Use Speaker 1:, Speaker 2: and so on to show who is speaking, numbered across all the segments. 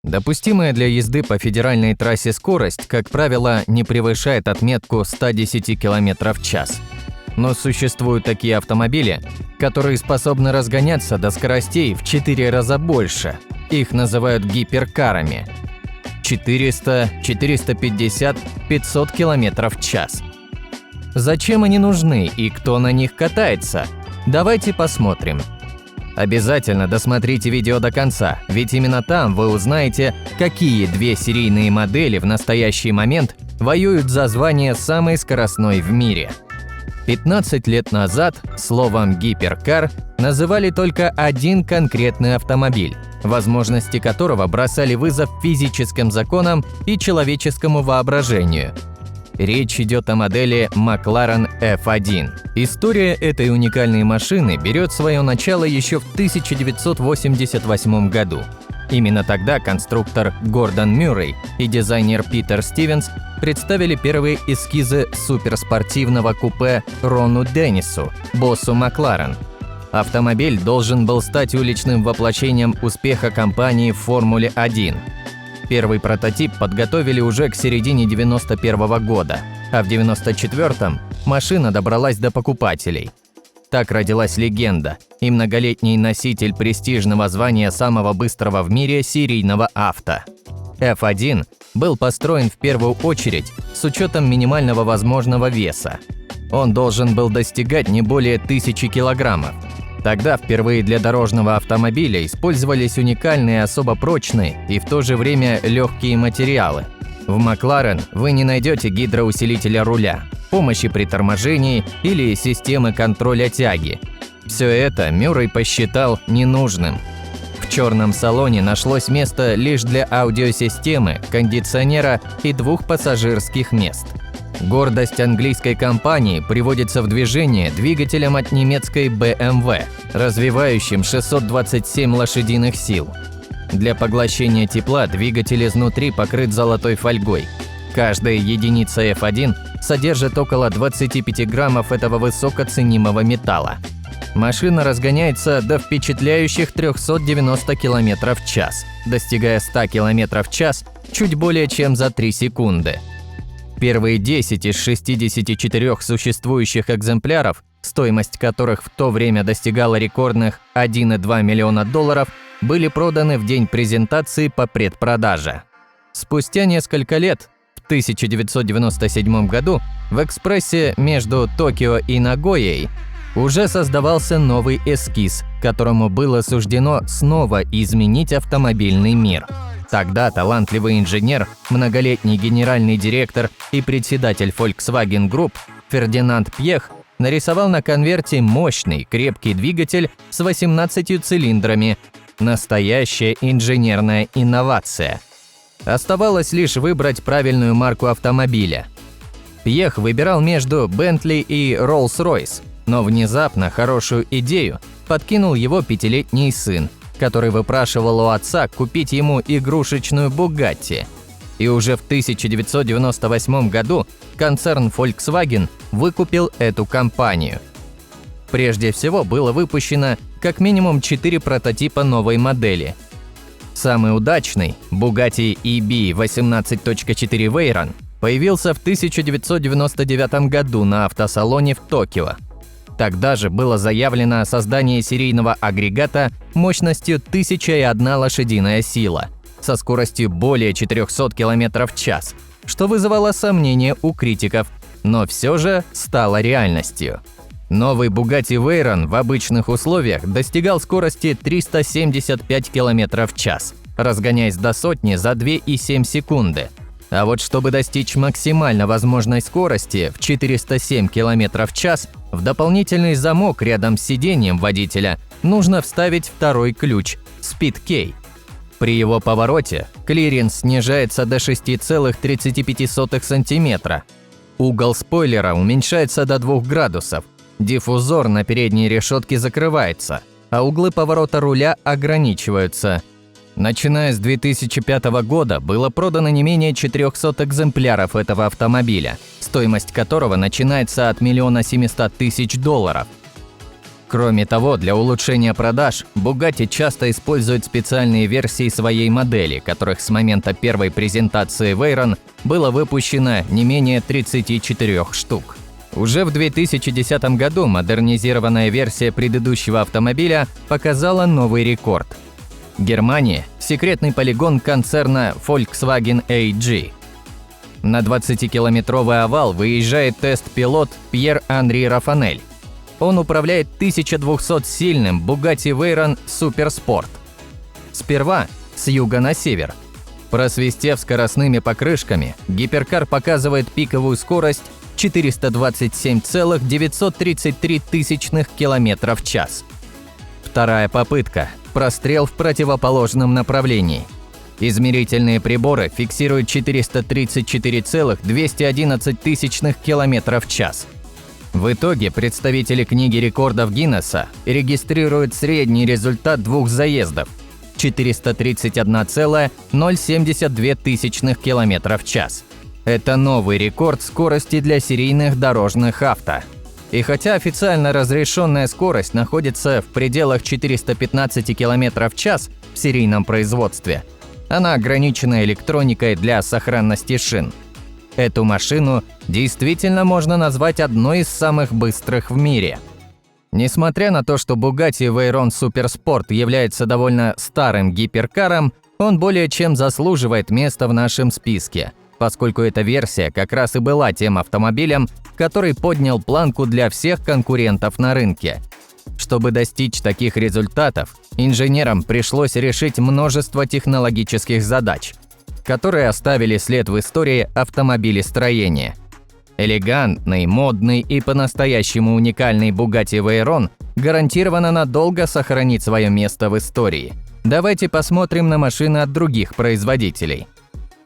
Speaker 1: Допустимая для езды по федеральной трассе скорость, как правило, не превышает отметку 110 км в час. Но существуют такие автомобили, которые способны разгоняться до скоростей в 4 раза больше. Их называют гиперкарами. 400, 450, 500 км в час. Зачем они нужны и кто на них катается? Давайте посмотрим. Обязательно досмотрите видео до конца, ведь именно там вы узнаете, какие две серийные модели в настоящий момент воюют за звание самой скоростной в мире. 15 лет назад словом «гиперкар» называли только один конкретный автомобиль, возможности которого бросали вызов физическим законам и человеческому воображению. Речь идет о модели McLaren F1. История этой уникальной машины берет свое начало еще в 1988 году. Именно тогда конструктор Гордон Мюррей и дизайнер Питер Стивенс представили первые эскизы суперспортивного купе Рону Деннису, боссу McLaren. Автомобиль должен был стать уличным воплощением успеха компании в Формуле-1. Первый прототип подготовили уже к середине 1991 года, а в 1994 машина добралась до покупателей. Так родилась легенда и многолетний носитель престижного звания самого быстрого в мире серийного авто. F1 был построен в первую очередь с учетом минимального возможного веса. Он должен был достигать не более 1000 килограммов. Тогда впервые для дорожного автомобиля использовались уникальные, особо прочные и в то же время легкие материалы. В McLaren вы не найдете гидроусилителя руля, помощи при торможении или системы контроля тяги. Все это Мюррей посчитал ненужным. В черном салоне нашлось место лишь для аудиосистемы, кондиционера и 2 пассажирских мест. Гордость английской компании приводится в движение двигателем от немецкой BMW, развивающим 627 лошадиных сил. Для поглощения тепла двигатель изнутри покрыт золотой фольгой. Каждая единица F1 содержит около 25 граммов этого высокоценимого металла. Машина разгоняется до впечатляющих 390 км в час, достигая 100 км в час чуть более чем за 3 секунды. Первые 10 из 64 существующих экземпляров, стоимость которых в то время достигала рекордных $1,2 миллиона, были проданы в день презентации по предпродаже. Спустя несколько лет, в 1997 году, в экспрессе между Токио и Нагоей уже создавался новый эскиз, которому было суждено снова изменить автомобильный мир. Тогда талантливый инженер, многолетний генеральный директор и председатель Volkswagen Group Фердинанд Пьех нарисовал на конверте мощный, крепкий двигатель с 18 цилиндрами. Настоящая инженерная инновация. Оставалось лишь выбрать правильную марку автомобиля. Пьех выбирал между Bentley и Rolls-Royce, но внезапно хорошую идею подкинул его 5-летний сын, который выпрашивал у отца купить ему игрушечную Bugatti. И уже в 1998 году концерн Volkswagen выкупил эту компанию. Прежде всего было выпущено как минимум 4 прототипа новой модели. Самый удачный, Bugatti EB 18.4 Veyron, появился в 1999 году на автосалоне в Токио. Тогда же было заявлено создание серийного агрегата мощностью 1001 лошадиная сила со скоростью более 400 км в час, что вызывало сомнения у критиков, но все же стало реальностью. Новый Bugatti Veyron в обычных условиях достигал скорости 375 км в час, разгоняясь до сотни за 2,7 секунды. А вот чтобы достичь максимально возможной скорости в 407 км в час, в дополнительный замок рядом с сиденьем водителя нужно вставить второй ключ – Speed Key. При его повороте клиренс снижается до 6,35 см. Угол спойлера уменьшается до 2 градусов. Диффузор на передней решетке закрывается, а углы поворота руля ограничиваются. Начиная с 2005 года было продано не менее 400 экземпляров этого автомобиля, стоимость которого начинается от $1 700 000. Кроме того, для улучшения продаж Bugatti часто использует специальные версии своей модели, которых с момента первой презентации Veyron было выпущено не менее 34 штук. Уже в 2010 году модернизированная версия предыдущего автомобиля показала новый рекорд. Германия – секретный полигон концерна Volkswagen AG. На 20-километровый овал выезжает тест-пилот Пьер-Анри Рафанель. Он управляет 1200-сильным Bugatti Veyron Supersport. Сперва с юга на север. Просвистев скоростными покрышками, гиперкар показывает пиковую скорость 427,933 км в час. Вторая попытка – прострел в противоположном направлении. Измерительные приборы фиксируют 434,211 км в час. В итоге представители книги рекордов Гиннесса регистрируют средний результат двух заездов – 431,072 км в час. Это новый рекорд скорости для серийных дорожных авто. И хотя официально разрешенная скорость находится в пределах 415 км в час в серийном производстве, она ограничена электроникой для сохранности шин. Эту машину действительно можно назвать одной из самых быстрых в мире. Несмотря на то, что Bugatti Veyron Supersport является довольно старым гиперкаром, он более чем заслуживает места в нашем списке, поскольку эта версия как раз и была тем автомобилем, который поднял планку для всех конкурентов на рынке. Чтобы достичь таких результатов, инженерам пришлось решить множество технологических задач, которые оставили след в истории автомобилестроения. Элегантный, модный и по-настоящему уникальный Bugatti Veyron гарантированно надолго сохранит свое место в истории. Давайте посмотрим на машины от других производителей.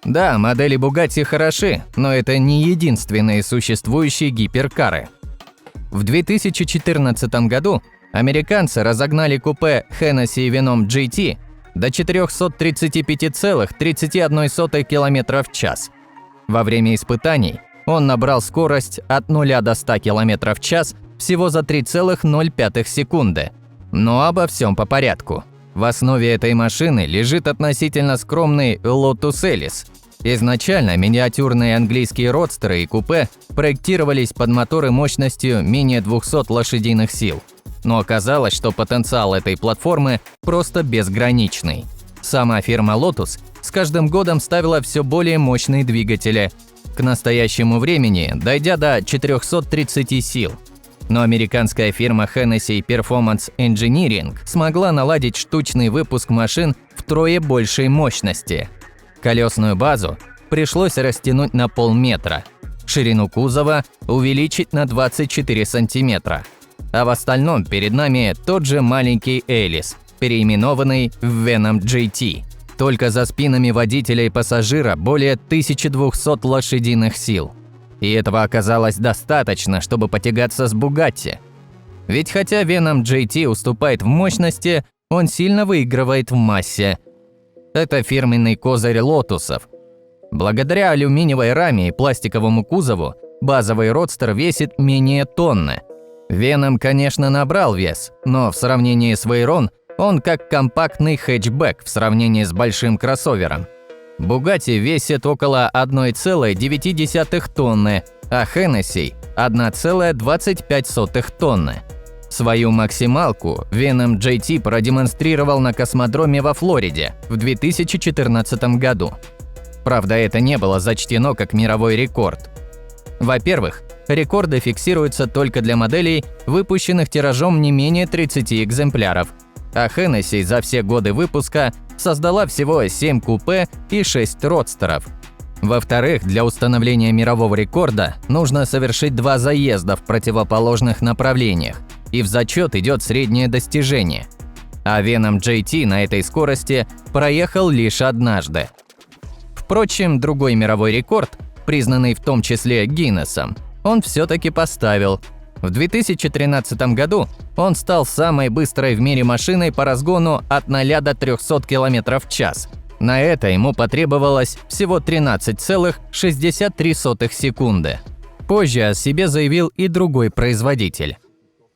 Speaker 1: Да, модели Bugatti хороши, но это не единственные существующие гиперкары. В 2014 году американцы разогнали купе Hennessy Venom GT до 435,31 км в час. Во время испытаний он набрал скорость от 0 до 100 км в час всего за 3,05 секунды. Но обо всем по порядку. В основе этой машины лежит относительно скромный Lotus Elise. Изначально миниатюрные английские родстеры и купе проектировались под моторы мощностью менее 200 лошадиных сил. Но оказалось, что потенциал этой платформы просто безграничный. Сама фирма Lotus с каждым годом ставила все более мощные двигатели, к настоящему времени дойдя до 430 сил. Но американская фирма Hennessy Performance Engineering смогла наладить штучный выпуск машин втрое большей мощности. Колесную базу пришлось растянуть на полметра, ширину кузова увеличить на 24 сантиметра. А в остальном перед нами тот же маленький Элис, переименованный в Venom GT. Только за спинами водителя и пассажира более 1200 лошадиных сил. И этого оказалось достаточно, чтобы потягаться с Bugatti. Ведь хотя Venom GT уступает в мощности, он сильно выигрывает в массе. Это фирменный козырь Лотусов. Благодаря алюминиевой раме и пластиковому кузову базовый родстер весит менее тонны. Venom, конечно, набрал вес, но в сравнении с Veyron он как компактный хэтчбэк в сравнении с большим кроссовером. Bugatti весит около 1,9 тонны, а Hennessy – 1,25 тонны. Свою максималку Venom GT продемонстрировал на космодроме во Флориде в 2014 году. Правда, это не было зачтено как мировой рекорд. Во-первых, рекорды фиксируются только для моделей, выпущенных тиражом не менее 30 экземпляров, а Hennessy за все годы выпуска создала всего 7 купе и 6 родстеров. Во-вторых, для установления мирового рекорда нужно совершить 2 заезда в противоположных направлениях, и в зачет идет среднее достижение. А Venom GT на этой скорости проехал лишь однажды. Впрочем, другой мировой рекорд, признанный в том числе Гиннесом, он все-таки поставил. В 2013 году он стал самой быстрой в мире машиной по разгону от 0 до 300 км в час. На это ему потребовалось всего 13,63 секунды. Позже о себе заявил и другой производитель.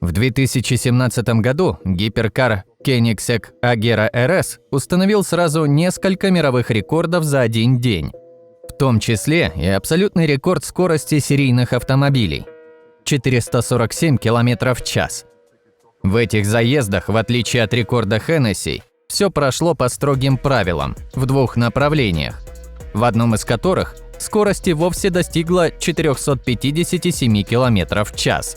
Speaker 1: В 2017 году гиперкар Koenigsegg Agera RS установил сразу несколько мировых рекордов за один день, в том числе и абсолютный рекорд скорости серийных автомобилей – 447 км в час. В этих заездах, в отличие от рекорда Хеннесси, все прошло по строгим правилам в двух направлениях, в одном из которых скорость и вовсе достигла 457 км в час.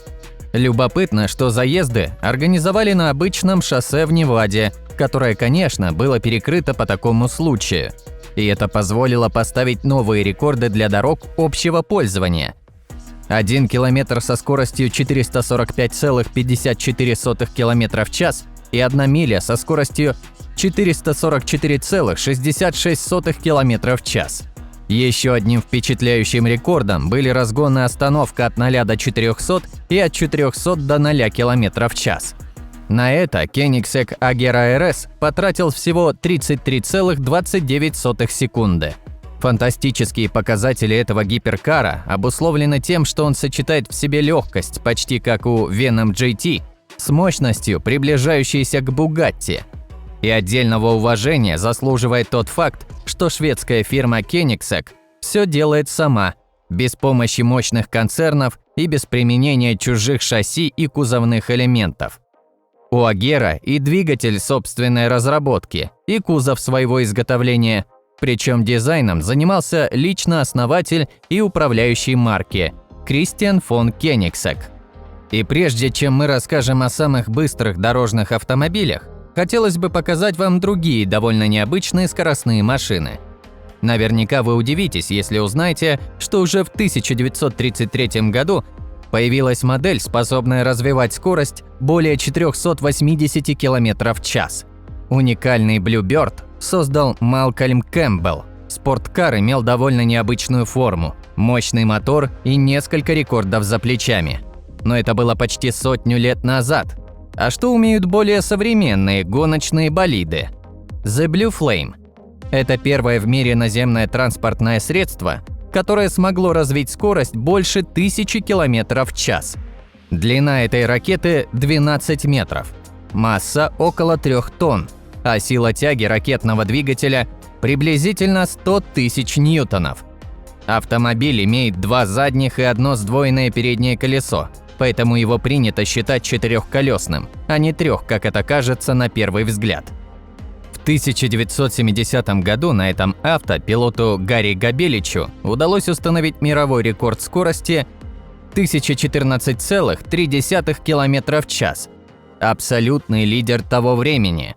Speaker 1: Любопытно, что заезды организовали на обычном шоссе в Неваде, которое, конечно, было перекрыто по такому случаю. И это позволило поставить новые рекорды для дорог общего пользования. 1 километр со скоростью 445,54 км в час и 1 миля со скоростью 444,66 км в час. Еще одним впечатляющим рекордом были разгон и остановка от 0 до 400 и от 400 до 0 км в час. На это Koenigsegg Agera RS потратил всего 33,29 секунды. Фантастические показатели этого гиперкара обусловлены тем, что он сочетает в себе легкость, почти как у Venom GT, с мощностью, приближающейся к Bugatti. И отдельного уважения заслуживает тот факт, что шведская фирма Koenigsegg все делает сама, без помощи мощных концернов и без применения чужих шасси и кузовных элементов. У Agera и двигатель собственной разработки, и кузов своего изготовления, причем дизайном занимался лично основатель и управляющий марки Christian von Koenigsegg. И прежде чем мы расскажем о самых быстрых дорожных автомобилях, хотелось бы показать вам другие довольно необычные скоростные машины. Наверняка вы удивитесь, если узнаете, что уже в 1933 году появилась модель, способная развивать скорость более 480 км в час. Уникальный Bluebird создал Малкольм Кэмпбелл. Спорткар имел довольно необычную форму, мощный мотор и несколько рекордов за плечами. Но это было почти 100 лет назад. А что умеют более современные гоночные болиды? The Blue Flame – это первое в мире наземное транспортное средство, которое смогло развить скорость больше 1000 км в час. Длина этой ракеты 12 метров, масса около 3 тонн, а сила тяги ракетного двигателя приблизительно 100 тысяч ньютонов. Автомобиль имеет 2 задних и 1 сдвоенное переднее колесо, поэтому его принято считать четырехколесным, а не 3, как это кажется на первый взгляд. В 1970 году на этом авто пилоту Гарри Габеличу удалось установить мировой рекорд скорости 1014,3 км в час. Абсолютный лидер того времени.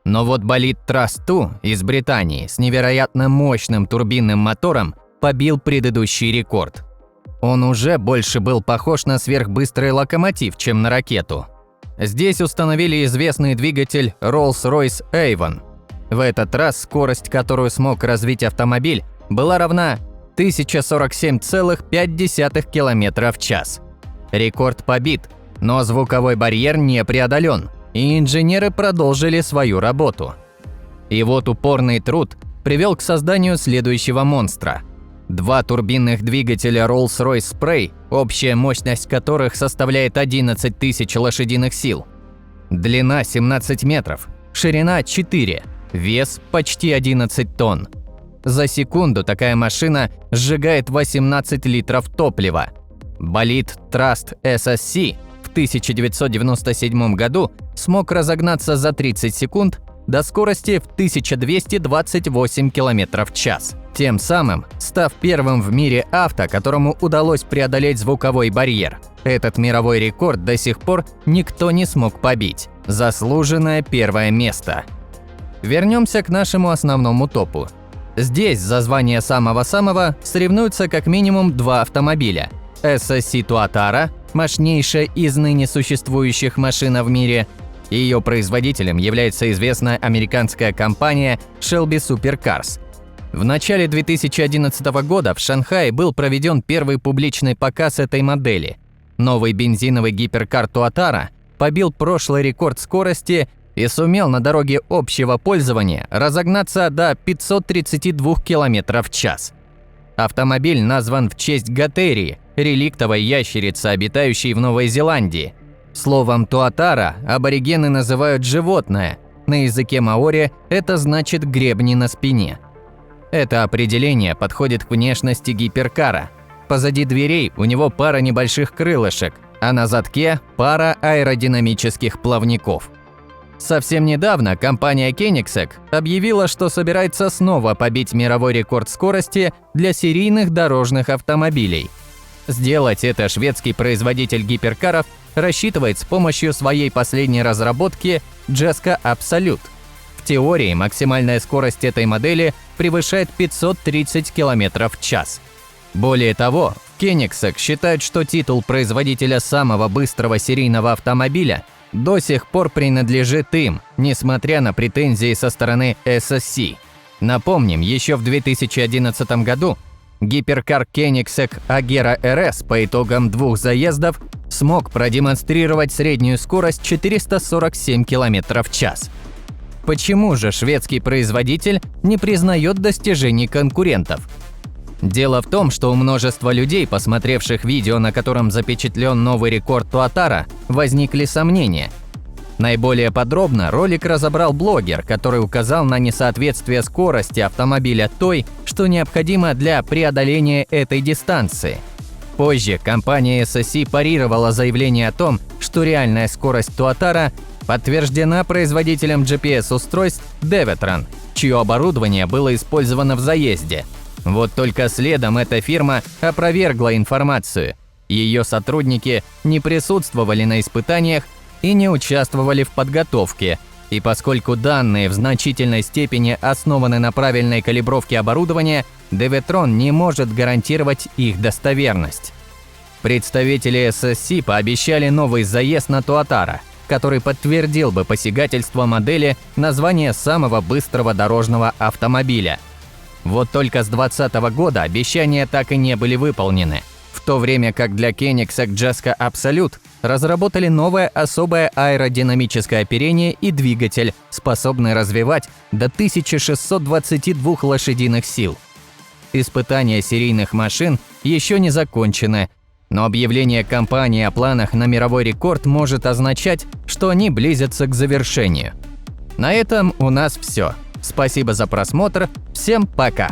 Speaker 1: Но вот болид Trust 2 из Британии с невероятно мощным турбинным мотором побил предыдущий рекорд. Он уже больше был похож на сверхбыстрый локомотив, чем на ракету. Здесь установили известный двигатель Rolls-Royce Avon. В этот раз скорость, которую смог развить автомобиль, была равна 1047,5 км в час. Рекорд побит, но звуковой барьер не преодолен, и инженеры продолжили свою работу. И вот упорный труд привел к созданию следующего монстра. 2 турбинных двигателя Rolls-Royce Spray, общая мощность которых составляет 11 тысяч лошадиных сил. Длина 17 метров, ширина 4, вес почти 11 тонн. За секунду такая машина сжигает 18 литров топлива. Болид Trust SSC в 1997 году смог разогнаться за 30 секунд до скорости в 1228 км в час, тем самым став первым в мире авто, которому удалось преодолеть звуковой барьер. Этот мировой рекорд до сих пор никто не смог побить. Заслуженное первое место. Вернемся к нашему основному топу. Здесь за звание самого-самого соревнуются как минимум 2 автомобиля. SSC Tuatara, мощнейшая из ныне существующих машин в мире. Ее производителем является известная американская компания Shelby Supercars. В начале 2011 года в Шанхае был проведен первый публичный показ этой модели. Новый бензиновый гиперкар Tuatara побил прошлый рекорд скорости и сумел на дороге общего пользования разогнаться до 532 км в час. Автомобиль назван в честь Готерии, реликтовой ящерицы, обитающей в Новой Зеландии. Словом туатара аборигены называют животное. На языке маори это значит гребни на спине. Это определение подходит к внешности гиперкара. Позади дверей у него пара небольших крылышек, а на задке пара аэродинамических плавников. Совсем недавно компания Koenigsegg объявила, что собирается снова побить мировой рекорд скорости для серийных дорожных автомобилей. Сделать это шведский производитель гиперкаров рассчитывает с помощью своей последней разработки Jeska Absolute. В теории максимальная скорость этой модели превышает 530 км в час. Более того, Koenigsegg считают, что титул производителя самого быстрого серийного автомобиля до сих пор принадлежит им, несмотря на претензии со стороны SSC. Напомним, еще в 2011 году гиперкар Koenigsegg Agera RS по итогам 2 заездов смог продемонстрировать среднюю скорость 447 км в час. Почему же шведский производитель не признает достижений конкурентов? Дело в том, что у множества людей, посмотревших видео, на котором запечатлен новый рекорд туатара, возникли сомнения. Наиболее подробно ролик разобрал блогер, который указал на несоответствие скорости автомобиля той, что необходимо для преодоления этой дистанции. Позже компания SSC парировала заявление о том, что реальная скорость туатара подтверждена производителем GPS-устройств Devitron, чье оборудование было использовано в заезде. Вот только следом эта фирма опровергла информацию. Ее сотрудники не присутствовали на испытаниях и не участвовали в подготовке. И поскольку данные в значительной степени основаны на правильной калибровке оборудования, Devitron не может гарантировать их достоверность. Представители SSC пообещали новый заезд на туатара, который подтвердил бы посягательство модели на звание самого быстрого дорожного автомобиля. Вот только с 2020 года обещания так и не были выполнены, в то время как для Koenigsegg Jeska Absolute разработали новое особое аэродинамическое оперение и двигатель, способный развивать до 1622 лошадиных сил. Испытания серийных машин еще не закончены, но объявление компании о планах на мировой рекорд может означать, что они близятся к завершению. На этом у нас все. Спасибо за просмотр, всем пока!